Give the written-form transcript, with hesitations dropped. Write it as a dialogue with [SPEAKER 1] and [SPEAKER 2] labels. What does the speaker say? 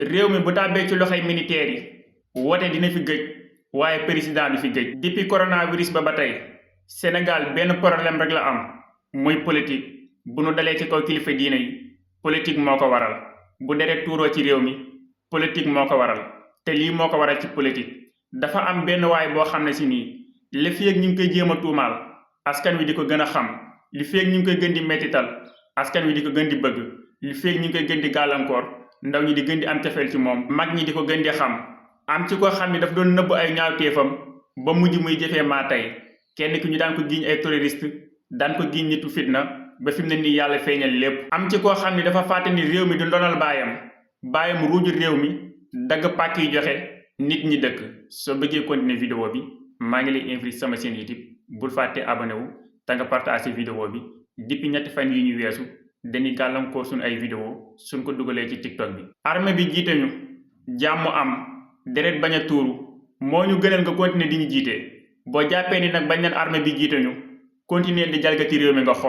[SPEAKER 1] réew mi bu tàbbee ci loxoy militaires yi woote dina fi gëj waaye président du fi gëj. depuis coronavirus ba tey Sénégal benn problème rek la am muy politique. bu nu dalee ci kaw kilifa diine yi politique moo ko waral, bu deret tuuroo ci réew mi politique moo ko waral. te lii moo ko waral ci politique dafa am benn waay boo xam ne si nii li fi ak ñu ngi koy jéem a tuumaal askan wi di ko gën a xam, li fi ak ñu ngi koy gën di mettital askan wi di ko gën di bëgg, li fi ak ñu ngi koy gën di gàllankoor ndaw ñi di gën di am cofeel ci moom, mag ñi di ko gën di xam. am ci koo xam ne daf doon nëbb ay ñaawteefam ba mujj muy jëfee maa tey. kenn ki ñu daan ko giiñ ay terroriste daan ko giiñ nitu fitna ba fi mu ne nii yàlla feeñal lépp. am ci koo xam ne dafa fàtte ni réew mi du ndonal baayam ruuju réew mi dagg pàcc yi joxe nit ñi dëkk. soo bëggee continuer vidéo bi maa ngi lay invité sama chaîne YouTube bul fàtte abonné wu te nga partagé vidéo bi. depuis ñetti fan yi ñu weesu dañuy gàllankoor suñu ay vidéo suñ ko dugalee ci TikTok bi. armée bi jiite ñu jàmm am deret bañ a tuuru moo ñu gënal nga continuer di ñu jiite. boo jàppee ni nag bañ leen armée bi jiite ñu continuer di jalgati réew mi nga xool.